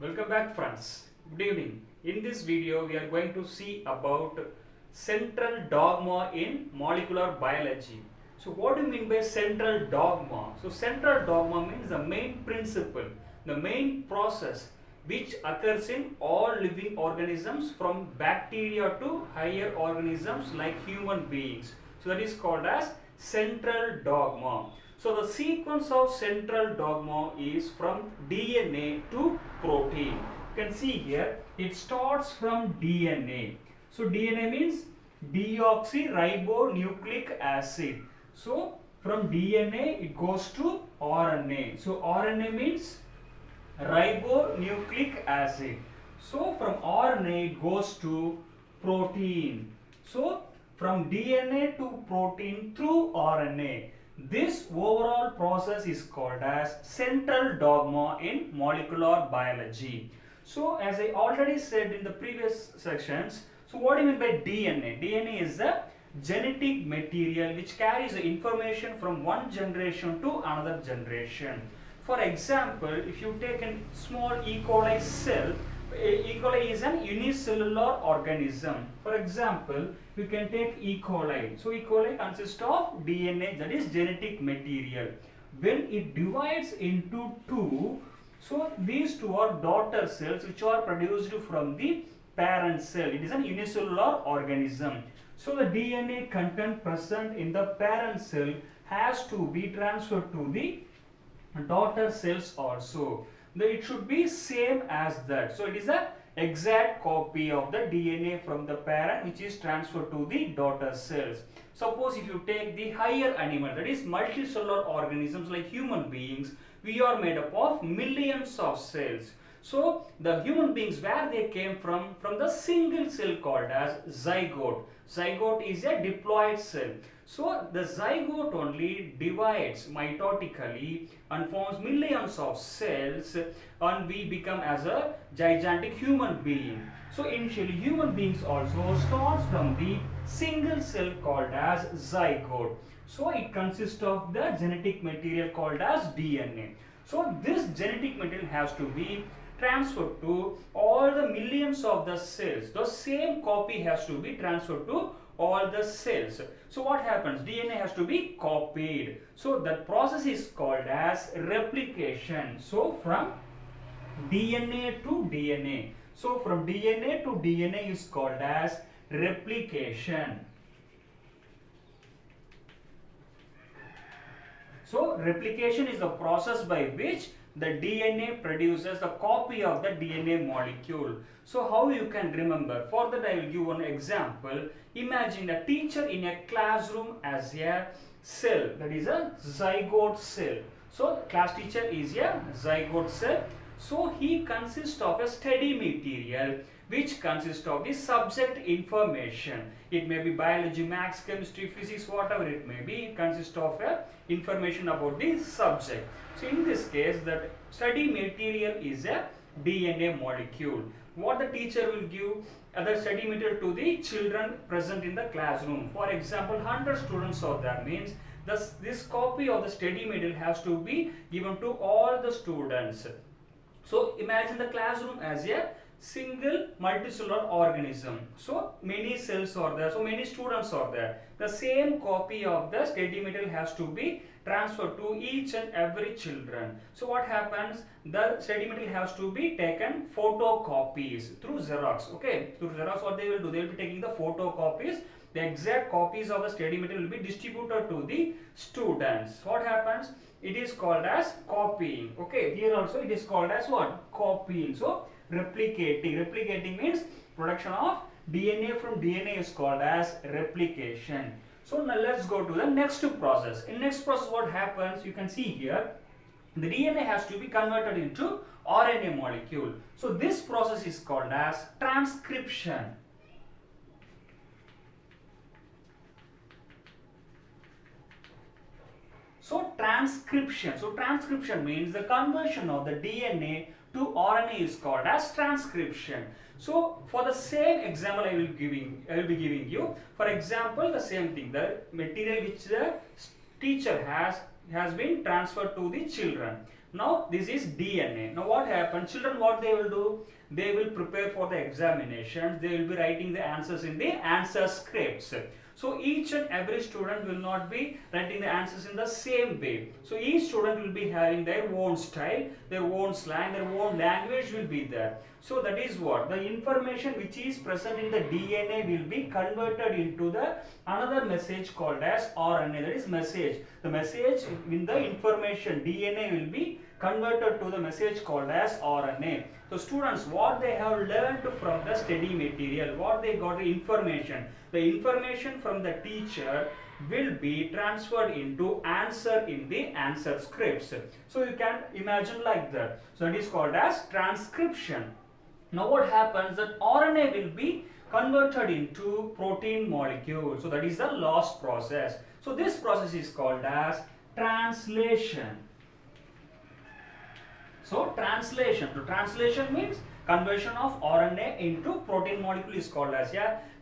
Welcome back friends. Good evening. In this video we are going to see about central dogma in molecular biology. So what do you mean by central dogma? So central dogma means the main principle, the main process which occurs in all living organisms from bacteria to higher organisms like human beings. So that is called as central dogma. So the sequence of central dogma is from DNA to protein. You can see here it starts from DNA. So DNA means deoxyribonucleic acid. So from DNA it goes to RNA. So RNA means ribonucleic acid. So from RNA it goes to protein. So from DNA to protein through RNA. This overall process is called as central dogma in molecular biology. So as I already said in the previous sections, so what do you mean by DNA? DNA is the genetic material which carries the information from one generation to another generation. For example, if you take a small E. coli cell, E. coli is an unicellular organism. For example, you can take E. coli. So E. coli consists of DNA, that is genetic material. When it divides into two, so these two are daughter cells which are produced from the parent cell. It is an unicellular organism. So the DNA content present in the parent cell has to be transferred to the daughter cells also. It should be same as that. So it is a exact copy of the DNA from the parent which is transferred to the daughter cells. Suppose if you take the higher animal, that is multicellular organisms like human beings, we are made up of millions of cells. So the human beings, where they came from the single cell called as zygote. Zygote is a diploid cell. So the zygote only divides mitotically and forms millions of cells, and we become as a gigantic human being. So initially human beings also starts from the single cell called as zygote. So it consists of the genetic material called as DNA. So this genetic material has to be transferred to all the millions of the cells. The same copy has to be transferred to all the cells. So what happens? DNA has to be copied. So that process is called as replication. So from DNA to DNA. So from DNA to DNA is called as replication. So replication is the process by which the DNA produces the copy of the DNA molecule. So how you can remember? For that I will give one example. Imagine a teacher in a classroom as a cell, that is a zygote cell. So class teacher is a zygote cell. So he consists of a steady material which consists of the subject information. It may be biology, maths, chemistry, physics, whatever it may be. It consists of information about the subject. So in this case, that study material is a DNA molecule. What the teacher will give other study material to the children present in the classroom. For example, 100 students are there, means this copy of the study material has to be given to all the students. So imagine the classroom as a single multicellular organism. So many cells are there, so many students are there. The same copy of the study material has to be transferred to each and every children. So what happens? The study material has to be taken photocopies through Xerox. Okay, through Xerox what they will do? They will be taking the photocopies. The exact copies of the study material will be distributed to the students. What happens? It is called as copying. Okay, here also it is called as what? Copying. So replicating. Replicating means production of DNA from DNA is called as replication. So now let's go to the next process. In next process what happens? You can see here the DNA has to be converted into RNA molecule. So this process is called as transcription. So transcription means the conversion of the DNA to RNA is called as transcription. So for the same example I will be giving you. For example, the same thing, the material which the teacher has been transferred to the children. Now this is DNA. Now what happens? Children, what they will do? They will prepare for the examinations. They will be writing the answers in the answer scripts. So each and every student will not be writing the answers in the same way. So each student will be having their own style, their own slang, their own language will be there. So that is what the information which is present in the DNA will be converted into the another message called as RNA. That is message. The message in the information DNA will be converted to the message called as RNA. So students, what they have learned from the study material, what they got the information from the teacher will be transferred into answer in the answer scripts. So you can imagine like that. So it is called as transcription. Now what happens, that RNA will be converted into protein molecule. So that is the last process. So this process is called as translation. So translation. So translation means conversion of RNA into protein molecule is called as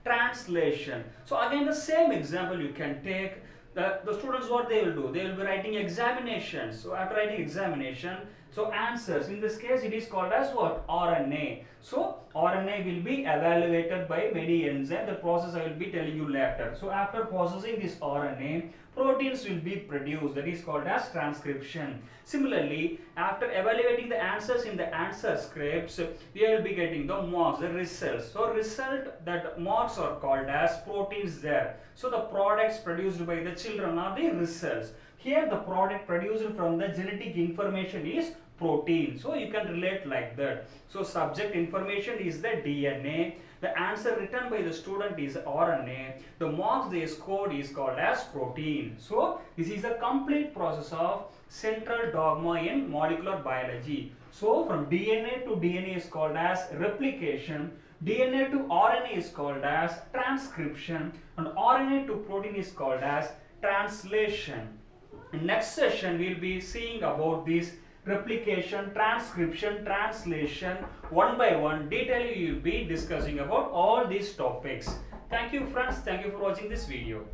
translation. So again the same example you can take. The students, what they will do? They will be writing examinations. So after writing examination, so answers, in this case it is called as what? RNA. So RNA will be evaluated by many enzymes. The process I will be telling you later. So after processing this RNA, proteins will be produced. That is called as transcription. Similarly, after evaluating the answers in the answer scripts, we will be getting the marks, the results. So result, that marks are called as proteins there. So the products produced by the children are the results. Here the product produced from the genetic information is protein. So you can relate like that. So subject information is the DNA. The answer written by the student is RNA. The marks they scored is called as protein. So this is the complete process of central dogma in molecular biology. So from DNA to DNA is called as replication. DNA to RNA is called as transcription. And RNA to protein is called as translation. In next session we will be seeing about this replication, transcription, translation, one by one. Detailedly we will be discussing about all these topics. Thank you friends. Thank you for watching this video.